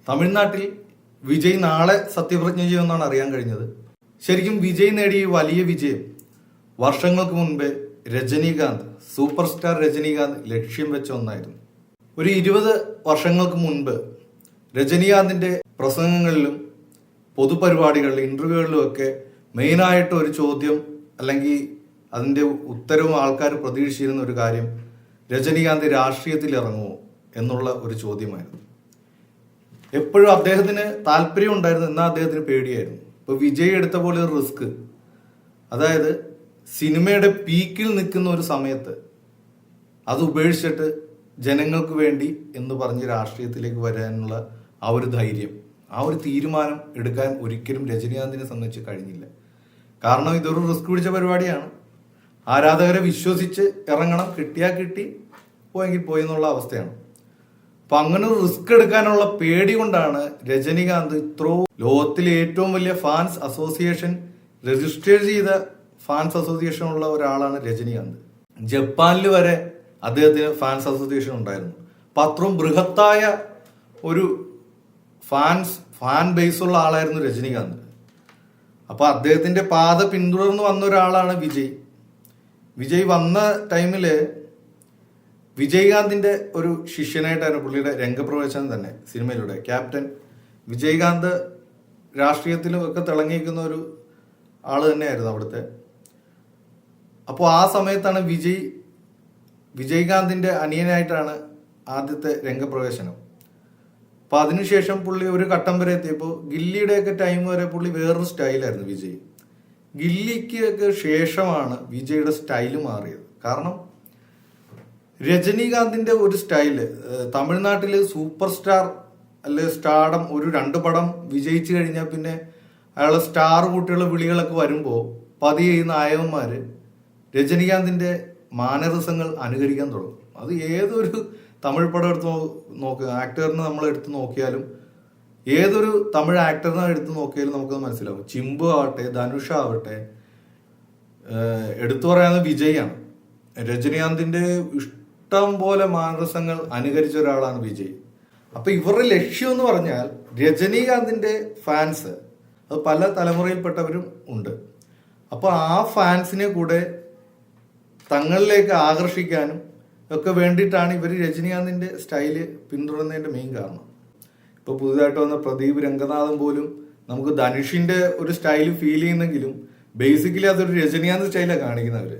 തമിഴ്നാട്ടിൽ വിജയ് നാളെ സത്യപ്രതിജ്ഞ ചെയ്യുമെന്നാണ് അറിയാൻ കഴിഞ്ഞത്. ശരിക്കും വിജയ് നേടിയ വലിയ വിജയം വർഷങ്ങൾക്ക് മുൻപേ രജനീകാന്ത്, സൂപ്പർ സ്റ്റാർ രജനീകാന്ത് ലക്ഷ്യം വെച്ച ഒന്നായിരുന്നു. ഒരു 20 വർഷങ്ങൾക്ക് മുൻപ് രജനീകാന്തിന്റെ പ്രസംഗങ്ങളിലും പൊതുപരിപാടികളിലും ഇന്റർവ്യൂകളിലും ഒക്കെ മെയിനായിട്ട് ഒരു ചോദ്യം അല്ലെങ്കിൽ അതിന്റെ ഉത്തരവും ആൾക്കാർ പ്രതീക്ഷിച്ചിരുന്ന ഒരു കാര്യം, രജനീകാന്ത് രാഷ്ട്രീയത്തിൽ ഇറങ്ങുമോ എന്നുള്ള ഒരു ചോദ്യമായിരുന്നു. എപ്പോഴും അദ്ദേഹത്തിന് താല്പര്യം ഉണ്ടായിരുന്നു, എന്നാൽ അദ്ദേഹത്തിന് പേടിയായിരുന്നു. ഇപ്പൊ വിജയ് എടുത്ത പോലെ ഒരു റിസ്ക്, അതായത് സിനിമയുടെ പീക്കിൽ നിൽക്കുന്ന ഒരു സമയത്ത് അത് ഉപേക്ഷിച്ചിട്ട് ജനങ്ങൾക്ക് വേണ്ടി എന്ന് പറഞ്ഞ് രാഷ്ട്രീയത്തിലേക്ക് വരാനുള്ള ആ ഒരു ധൈര്യം, ആ ഒരു തീരുമാനം എടുക്കാൻ ഒരിക്കലും രജനീകാന്തിനെ സംബന്ധിച്ച് കഴിഞ്ഞില്ല. കാരണം ഇതൊരു റിസ്ക് പിടിച്ച പരിപാടിയാണ്. ആരാധകരെ വിശ്വസിച്ച് ഇറങ്ങണം, കിട്ടിയാൽ കിട്ടി, പോയെങ്കിൽ പോയി എന്നുള്ള അവസ്ഥയാണ്. അപ്പൊ അങ്ങനെ ഒരു റിസ്ക് എടുക്കാനുള്ള പേടി കൊണ്ടാണ് രജനീകാന്ത് ലോകത്തിലെ ഏറ്റവും വലിയ ഫാൻസ് അസോസിയേഷൻ രജിസ്റ്റർ ചെയ്ത ഫാൻസ് അസോസിയേഷൻ ഉള്ള ഒരാളാണ് രജനീകാന്ത്. ജപ്പാനിൽ വരെ അദ്ദേഹത്തിന് ഫാൻസ് അസോസിയേഷൻ ഉണ്ടായിരുന്നു. അപ്പൊ അത്രയും ബൃഹത്തായ ഒരു ഫാൻ ബേസ് ഉള്ള ആളായിരുന്നു രജനീകാന്ത്. അപ്പൊ അദ്ദേഹത്തിന്റെ പാത പിന്തുടർന്ന് വന്ന ഒരാളാണ് വിജയ്. വിജയ് വന്ന ടൈമില് വിജയകാന്തിന്റെ ഒരു ശിഷ്യനായിട്ടാണ് പുള്ളിയുടെ രംഗപ്രവേശനം തന്നെ സിനിമയിലൂടെ. ക്യാപ്റ്റൻ വിജയകാന്ത് രാഷ്ട്രീയത്തിലും ഒക്കെ തിളങ്ങിയിരിക്കുന്ന ഒരു ആള് തന്നെയായിരുന്നു അവിടുത്തെ. അപ്പോൾ ആ സമയത്താണ് വിജയകാന്തിന്റെ അനിയനായിട്ടാണ് ആദ്യത്തെ രംഗപ്രവേശനം. അപ്പൊ അതിനുശേഷം പുള്ളി ഒരു ഘട്ടം വരെ എത്തിയപ്പോൾ ഗില്ലിയുടെയൊക്കെ ടൈം വരെ പുള്ളി വേറൊരു സ്റ്റൈലായിരുന്നു വിജയ്. ഗില്ലിക്ക് ശേഷമാണ് വിജയുടെ സ്റ്റൈല് മാറിയത്. കാരണം രജനീകാന്തിന്റെ ഒരു സ്റ്റൈല്, തമിഴ്നാട്ടില് സൂപ്പർ സ്റ്റാർ അല്ലെ സ്റ്റാർഡം ഒരു 2 പടം വിജയിച്ചു കഴിഞ്ഞാൽ പിന്നെ അയാളെ സ്റ്റാർ കുട്ടികളുടെ വിളികളൊക്കെ വരുമ്പോൾ പതിയെ ഈ നായകന്മാര് രജനീകാന്തിന്റെ മാനറിസങ്ങൾ അനുകരിക്കാൻ തുടങ്ങും. അത് ഏതൊരു തമിഴ് പടം എടുത്ത് നോക്കുക, ആക്ടറിനെ നമ്മൾ എടുത്ത് നോക്കിയാലും, ഏതൊരു തമിഴ് ആക്ടറിനെ എടുത്ത് നോക്കിയാലും നമുക്കത് മനസ്സിലാവും. ചിമ്പു ആവട്ടെ, ധനുഷ് ആവട്ടെ, എടുത്തു പറയാവുന്ന വിജയാണ്. രജനീകാന്തിന്റെ ഇഷ്ടം പോലെ മാനസങ്ങൾ അനുകരിച്ച ഒരാളാണ് വിജയ്. അപ്പൊ ഇവരുടെ ലക്ഷ്യം എന്ന് പറഞ്ഞാൽ രജനീകാന്തിന്റെ ഫാൻസ്, അത് പല തലമുറയിൽപ്പെട്ടവരും ഉണ്ട്. അപ്പൊ ആ ഫാൻസിനെ കൂടെ തങ്ങളിലേക്ക് ആകർഷിക്കാനും ഒക്കെ വേണ്ടിയിട്ടാണ് ഇവർ രജനീകാന്തിന്റെ സ്റ്റൈല് പിന്തുടരുന്നതിന്റെ മെയിൻ കാരണം. ഇപ്പൊ പുതുതായിട്ട് വന്ന പ്രദീപ് രംഗനാഥൻ പോലും നമുക്ക് ധനുഷിന്റെ ഒരു സ്റ്റൈല് ഫീൽ ചെയ്യുന്നെങ്കിലും ബേസിക്കലി അതൊരു രജനീകാന്ത് സ്റ്റൈലാണ് കാണിക്കുന്നവര്.